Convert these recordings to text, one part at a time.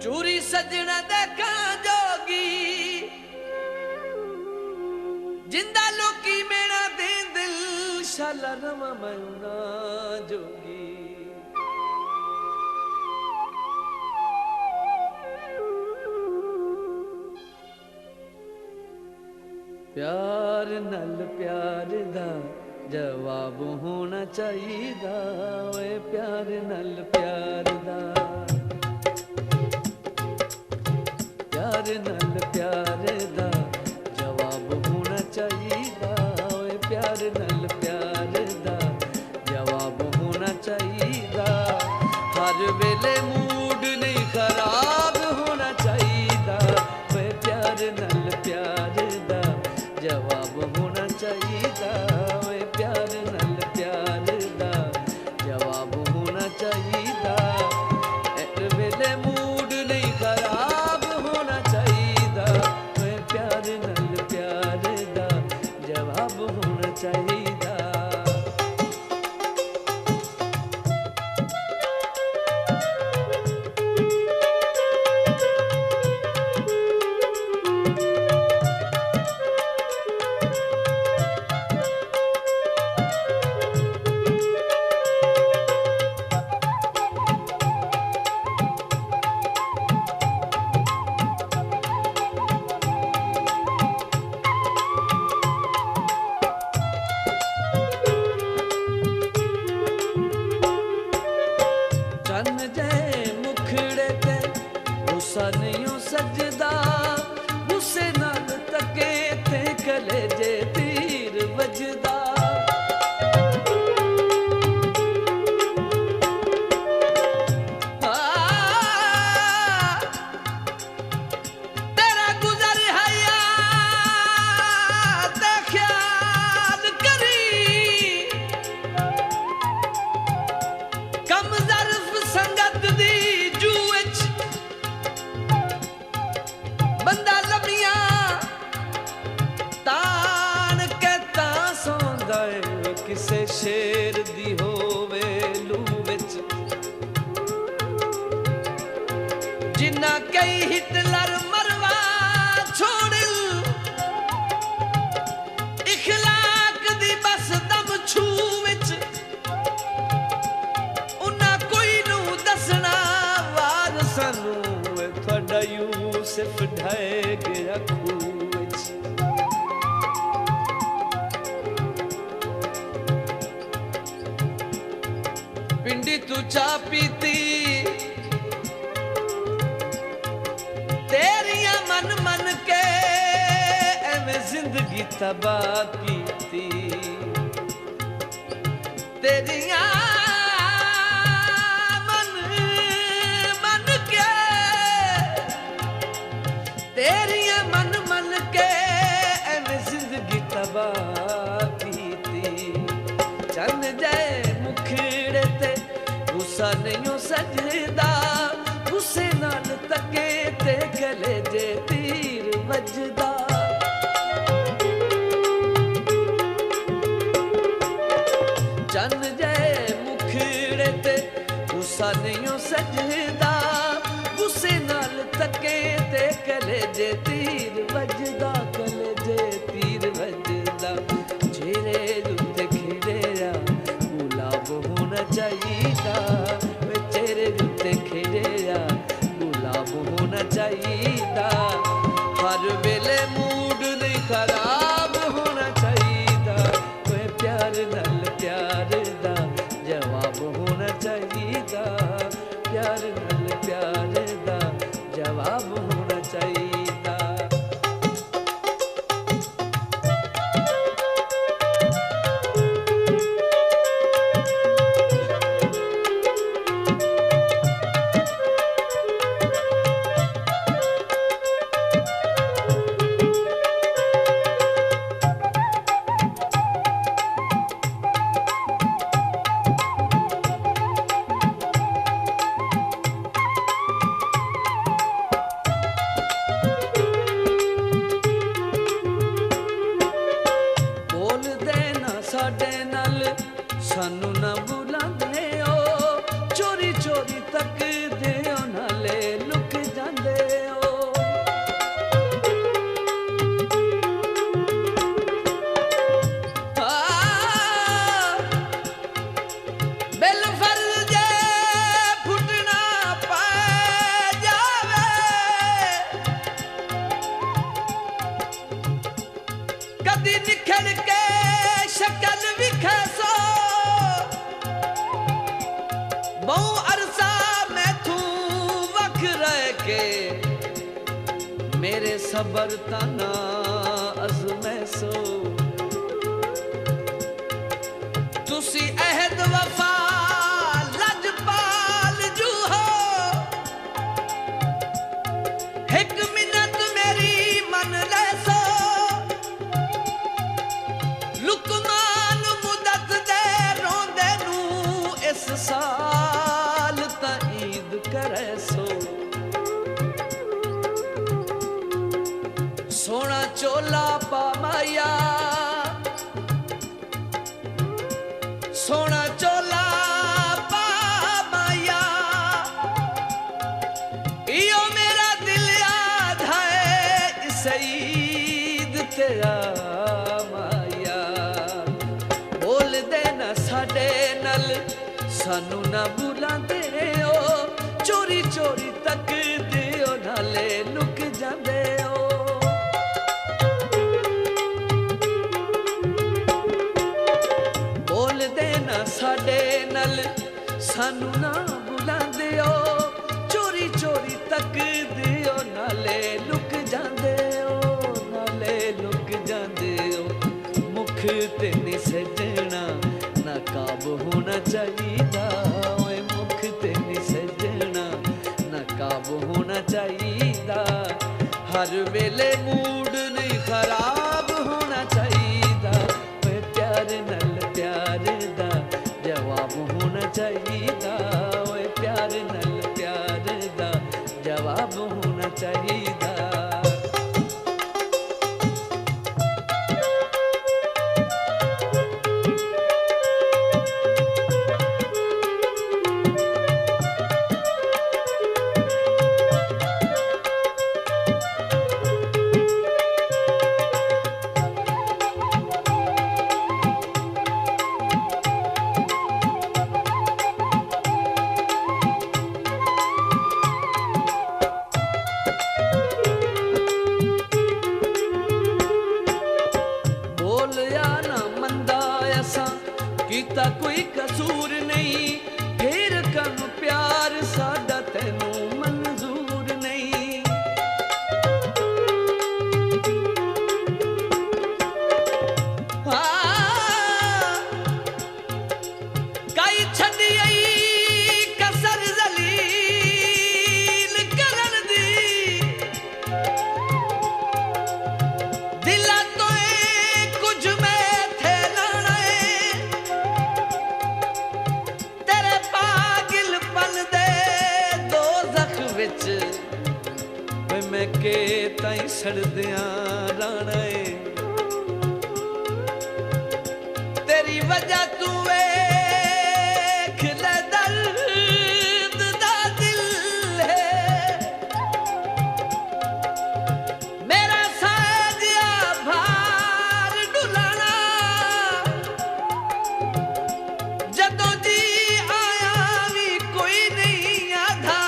चूरी सजना देखा जोगी जिंदा लोकी मेरा दे दिल शाला रवा मयूना जोगी प्यार नल प्यार दा जवाब होना चाहिदा वे प्यार नल प्यार दा प्यार नल प्यार दा जवाब होना चाहिदा वे प्यार नल प्यार दा जवाब होना चाहिदा हर वेले मूड नहीं खराब होना चाहिदा वे प्यार नल प्यार दा जवाब होना चाहिदा वे प्यार नल प्यार दा जवाब होना चाहिदा हर वेले मूड नहीं खराब होना चाहिदा वे प्यार नल प्यार दा जवाब होना चाहिदा नहीं सजदा गुस्से नाल तके ते कलेजे तीर वजदा तेरा गुजर हयात ख्याल करी कम ज़र्फ संगत दी बंदा लबिया तान के सौंदा किसे शेर दी होवे लू विच जिन्ना कई हिटलर मरवा छोड़िल इखलाक दी बस दम छू विच उन्ना कोई नू दसना वार सानू थोड़ा यूसुफ ढाए गया खूच पिंडी तू चा पीती तेरिया मन मन के एवें जिंदगी तबाह कीती तेरिया तेरिया मन मन के एवें जिंदगी तबाह कीती चंद जाए मुखड़े ते गुस्सा नहीं सजदा गुस्से नाल तके ते गले जे तीर वजदा चंद जाए मुखड़े ते गुस्सा नहीं सजदा गुस्से नाल तके ते कलेजे तीर वजदा कलेजे तीर वजदा चेहरे जुते खिड़ेया गुलाब होना चाहिदा वे चेहरे जुते खिड़ेया गुलाब होना चाहिदा हर वेले मूड नहीं खराब होना चाहिदा वे प्यार नल प्यार दा जवाब होना चाहिदा प्यार नल प्यार दा जवाब होना चाहिदा करके मेरे सबर तना अज़मै सो तुसी अहद वफा लजपाल जू हो एक मिनट मेरी मन ले सो लुकमान मुदत दे रोंदे नू इस साल ता ईद करे सो सोना चोला पा माया सोना चोला पा माया इयो मेरा दिल याद है इस ईद तेरा माया बोल देना साडे नल सानू ना बुलांदे ओ चोरी चोरी तक दियो नाले लुक जांदे ओ साडे नल सानू ना बुलांदे ओ चोरी चोरी तक दियो नाले लुक जांदे ओ नाले लुक जांदे ओ मुख ते नी सजना नकाब होना चाहिदा ओए मुख ते नी सजना नकाब होना चाहिदा हर वेले मूड नहीं खराब होना चाहिदा ओए प्यार नल प्यार दा जवाब होना चाहिदा ओए प्यार नल प्यार दा जवाब होना चाहिदा कीता कोई कसूर नहीं फिर कन प्यार साडा तैनू मंजूर नहीं काई छड़ी आई कसर जलील करन दी दिला तो कुछ मैं थे लाना मैं के ताई सड़दियां राणा तेरी वजह तू वेख ले दर्द दा दिल है मेरा साजिया भार डुलाना जदों जी आया भी कोई नहीं आधा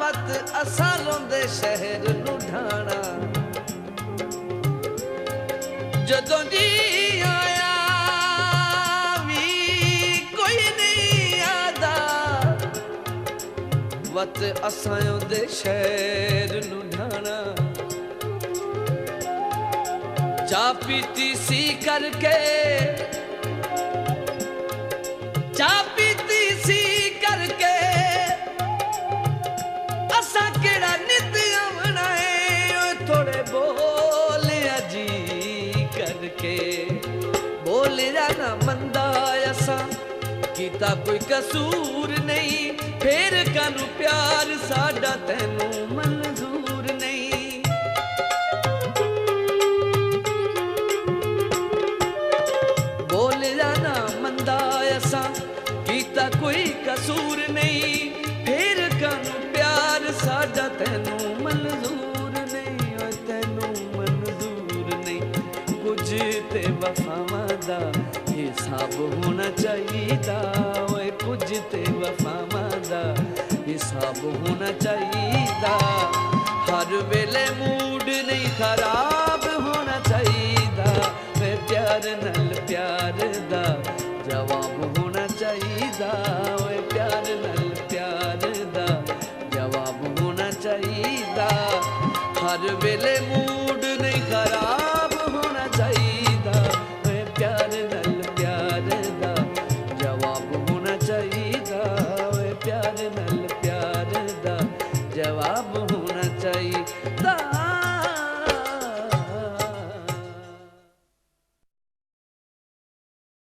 वत असा लोंदे शहर लुढ़ाना जदों जी आया भी कोई नहीं आदा वत असां दे शहर लुढ़ाना चा पीती सी करके चा पीती सी करके असा केड़ा नित आवना है थोड़े बोल अजी करके बोल जाना मंदा असा कीता कोई कसूर नहीं फिर कानू प्यार साडा तैनू मंजूर नहीं बोल जाना मंदा असा कीता कोई कसूर नहीं फिर कानू प्यार साडा तैनू मंजूर नहीं ओ तैनू मंजूर नहीं कुछ ते वफावां दा हिसाब होना चाहिदा ओए कुछ ते वफावां दा हिसाब होना चाहिदा हर वेले मूड नहीं खराब होना चाहिदा वे प्यार न